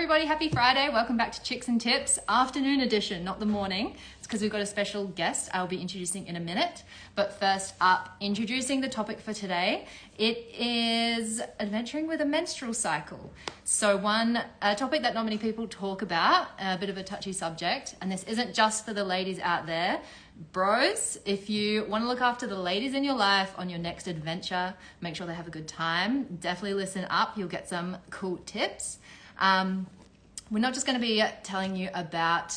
Everybody, happy Friday. Welcome back to Chicks and Tips, afternoon edition, not the morning. It's because we've got a special guest I'll be introducing in a minute. But first up, introducing the topic for today. It is adventuring with a menstrual cycle. So a topic that not many people talk about, a bit of a touchy subject, and this isn't just for the ladies out there. Bros, if you want to look after the ladies in your life on your next adventure, make sure they have a good time. Definitely listen up. You'll get some cool tips. We're not just going to be telling you about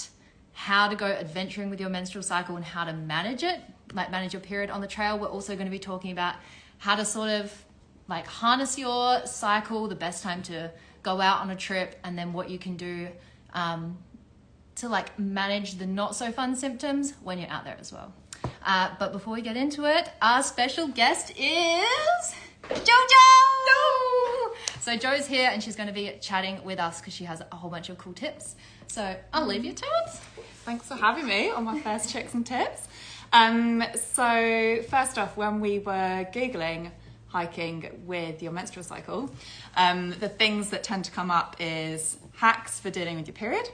how to go adventuring with your menstrual cycle and how to manage it, like manage your period on the trail. We're also going to be talking about how to sort of like harness your cycle, the best time to go out on a trip, and then what you can do to like manage the not so fun symptoms when you're out there as well. But before we get into it, our special guest is Jojo! So Jo's here and she's going to be chatting with us because she has a whole bunch of cool tips. So I'll leave you to it. Thanks for having me on my first Chicks and Tips. So first off, when we were Googling hiking with your menstrual cycle, the things that tend to come up is hacks for dealing with your period.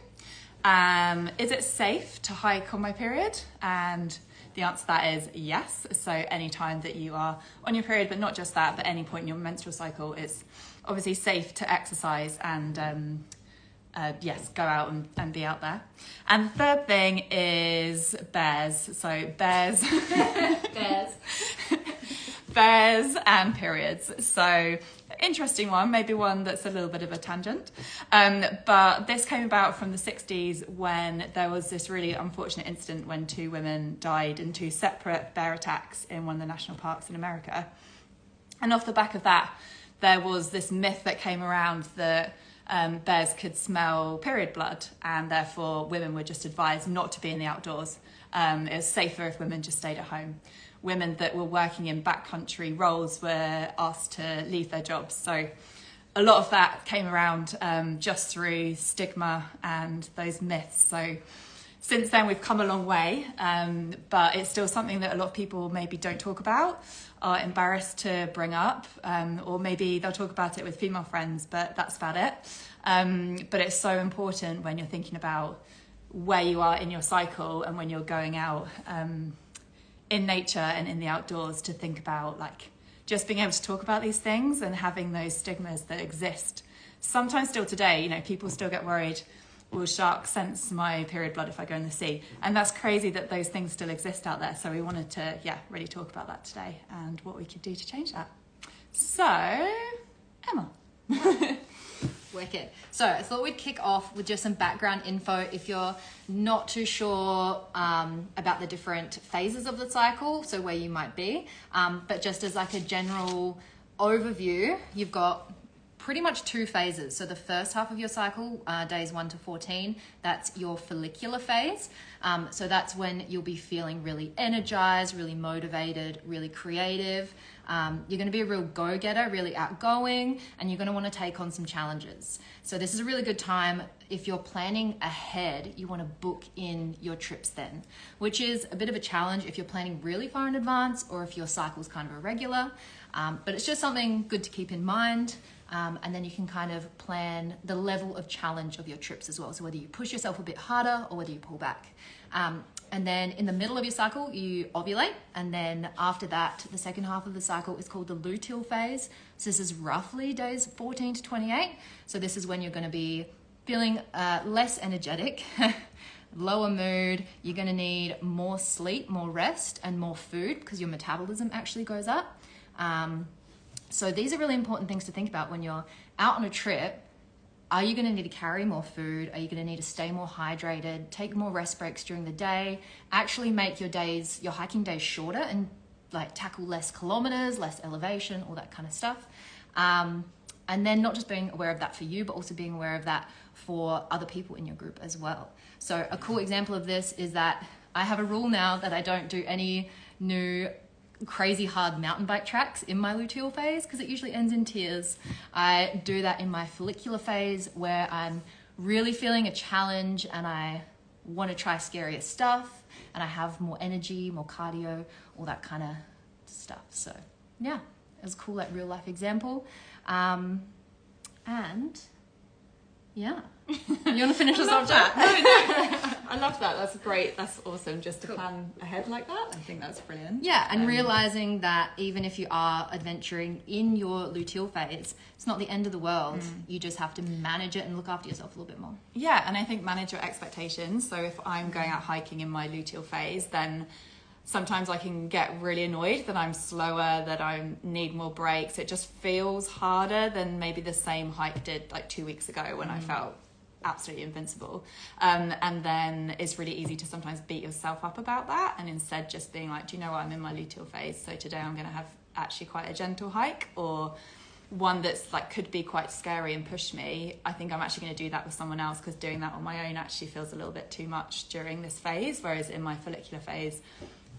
Is it safe to hike on my period? And the answer to that is yes. So anytime that you are on your period, but not just that, but any point in your menstrual cycle, it's obviously safe to exercise and yes, go out and be out there. And the third thing is bears. So bears. Bears and periods. So interesting one, maybe one that's a little bit of a tangent. But this came about from the 60s when there was this really unfortunate incident when two women died in two separate bear attacks in one of the national parks in America. And off the back of that, there was this myth that came around that bears could smell period blood and therefore women were just advised not to be in the outdoors. It was safer if women just stayed at home. Women that were working in backcountry roles were asked to leave their jobs. So a lot of that came around just through stigma and those myths. So since then we've come a long way, but it's still something that a lot of people maybe don't talk about, are embarrassed to bring up, or maybe they'll talk about it with female friends, but that's about it. But it's so important when you're thinking about where you are in your cycle and when you're going out in nature and in the outdoors to think about like just being able to talk about these things and having those stigmas that exist. Sometimes still today, you know, people still get worried, will sharks sense my period blood if I go in the sea? And that's crazy that those things still exist out there. So we wanted to, really talk about that today and what we could do to change that. So, Emma. Wicked. So I thought we'd kick off with just some background info if you're not too sure about the different phases of the cycle, so where you might be. But just as like a general overview, you've got pretty much two phases. So the first half of your cycle, days 1 to 14, that's your follicular phase. So that's when you'll be feeling really energized, really motivated, really creative. You're going to be a real go-getter, really outgoing, and you're going to want to take on some challenges. So this is a really good time. If you're planning ahead, you want to book in your trips then, which is a bit of a challenge if you're planning really far in advance or if your cycle's kind of irregular. But it's just something good to keep in mind. And then you can kind of plan the level of challenge of your trips as well. So whether you push yourself a bit harder or whether you pull back. And then in the middle of your cycle, you ovulate. And then after that, the second half of the cycle is called the luteal phase. So this is roughly days 14 to 28. So this is when you're going to be feeling less energetic, lower mood. You're going to need more sleep, more rest, and more food because your metabolism actually goes up. So these are really important things to think about when you're out on a trip. Are you going to need to carry more food? Are you going to need to stay more hydrated, take more rest breaks during the day, actually make your hiking days shorter and like tackle less kilometers, less elevation, all that kind of stuff. And then not just being aware of that for you, but also being aware of that for other people in your group as well. So a cool example of this is that I have a rule now that I don't do any new crazy hard mountain bike tracks in my luteal phase because it usually ends in tears. I do that in my follicular phase where I'm really feeling a challenge and I want to try scarier stuff and I have more energy, more cardio, all that kind of stuff. So yeah, it was a cool like real life example. And Yeah. You want to finish us off? I love that. That's great. That's awesome. Just to plan ahead like that. I think that's brilliant. Yeah, and realizing that even if you are adventuring in your luteal phase, it's not the end of the world. You just have to manage it and look after yourself a little bit more. Yeah, and I think manage your expectations. So if I'm going out hiking in my luteal phase, then sometimes I can get really annoyed that I'm slower, that I need more breaks. It just feels harder than maybe the same hike did like 2 weeks ago when I felt absolutely invincible. And then it's really easy to sometimes beat yourself up about that, and instead just being like, do you know what, I'm in my luteal phase, so today I'm going to have actually quite a gentle hike, or one that's like could be quite scary and push me. I think I'm actually going to do that with someone else, because doing that on my own actually feels a little bit too much during this phase, whereas in my follicular phase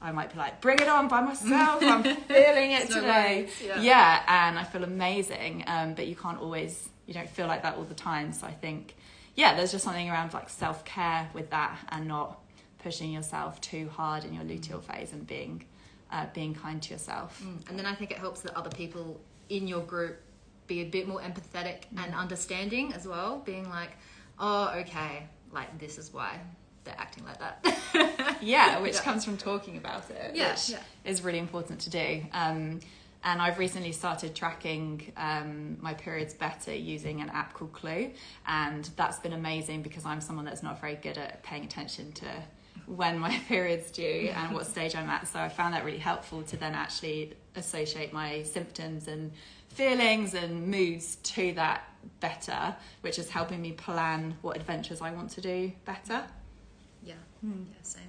I might be like, bring it on by myself, I'm feeling it today. Yeah, and I feel amazing. But you can't always, you don't feel like that all the time. So I think, yeah, there's just something around like self-care with that, and not pushing yourself too hard in your luteal phase, and being kind to yourself. And then I think it helps that other people in your group be a bit more empathetic and understanding as well, being like, oh, okay, like this is why they're acting like that. Yeah, which comes from talking about it, which yeah. is really important to do. And I've recently started tracking my periods better using an app called Clue, and that's been amazing because I'm someone that's not very good at paying attention to when my period's due and what stage I'm at. So I found that really helpful to then actually associate my symptoms and feelings and moods to that better, which is helping me plan what adventures I want to do better. Yeah, same.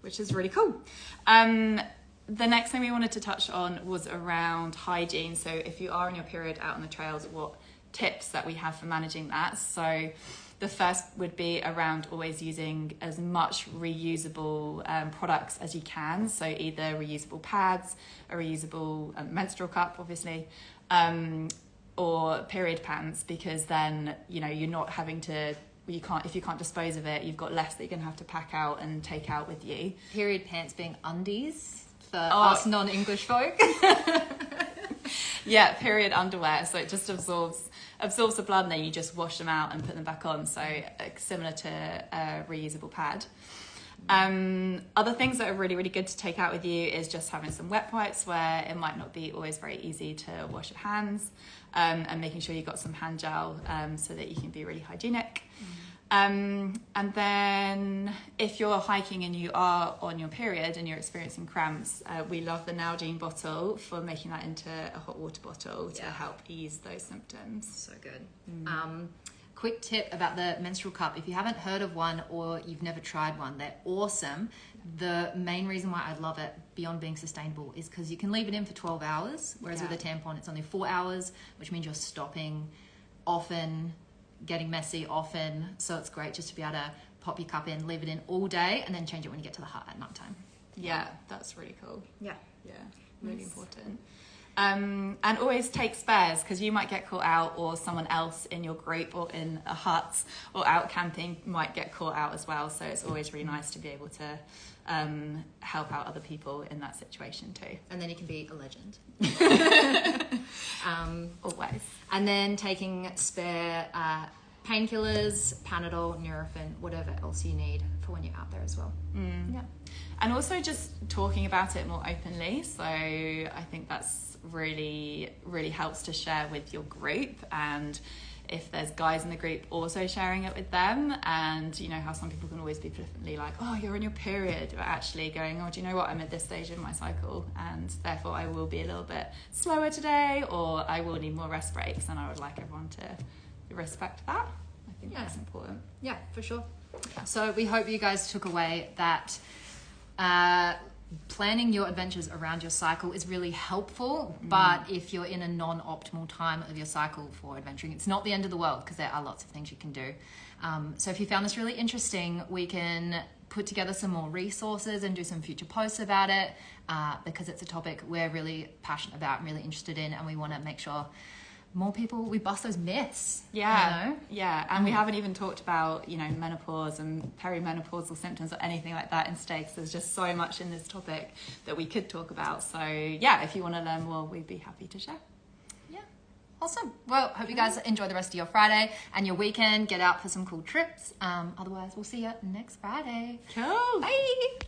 Which is really cool. The next thing we wanted to touch on was around hygiene. So if you are on your period out on the trails, what tips that we have for managing that. So the first would be around always using as much reusable products as you can. So either reusable pads, a reusable menstrual cup, obviously, or period pants, because then, you know, you're not having to, if you can't dispose of it, you've got less that you're going to have to pack out and take out with you. Period pants being undies for us non-English folk. Yeah, period underwear. So it just absorbs the blood, and then you just wash them out and put them back on. So similar to a reusable pad. Other things that are really, really good to take out with you is just having some wet wipes, where it might not be always very easy to wash your hands, and making sure you've got some hand gel so that you can be really hygienic. And then if you're hiking and you are on your period and you're experiencing cramps, we love the Nalgene bottle for making that into a hot water bottle to help ease those symptoms. So good. Quick tip about the menstrual cup. If you haven't heard of one or you've never tried one, they're awesome. The main reason why I love it, beyond being sustainable, is because you can leave it in for 12 hours, whereas with a tampon it's only 4 hours, which means you're stopping often, getting messy often. So it's great just to be able to pop your cup in, leave it in all day, and then change it when you get to the hut at night time. Yeah, that's really cool. Yeah, really important. And always take spares, because you might get caught out, or someone else in your group or in a hut or out camping might get caught out as well. So it's always really nice to be able to help out other people in that situation too. And then you can be a legend. Always. And then taking spare painkillers, Panadol, Nurofen, whatever else you need for when you're out there as well. Yeah. And also just talking about it more openly. So I think that's really, really helps to share with your group. And if there's guys in the group, also sharing it with them. And you know how some people can always be flippantly like, oh, you're on your period, but actually going, oh, do you know what, I'm at this stage in my cycle, and therefore I will be a little bit slower today, or I will need more rest breaks, and I would like everyone to respect that. I think that's important. Yeah, for sure. So we hope you guys took away that planning your adventures around your cycle is really helpful, but if you're in a non-optimal time of your cycle for adventuring, it's not the end of the world, because there are lots of things you can do. So if you found this really interesting, we can put together some more resources and do some future posts about it, because it's a topic we're really passionate about and really interested in, and we want to make sure more people, we bust those myths. Yeah, you know? Yeah, and we haven't even talked about, you know, menopause and perimenopausal symptoms or anything like that in stakes. There's just so much in this topic that we could talk about. So yeah, if you want to learn more, we'd be happy to share. Yeah. Awesome. Well, hope you guys enjoy the rest of your Friday and your weekend. Get out for some cool trips. Otherwise, we'll see you next Friday. Cool. Bye.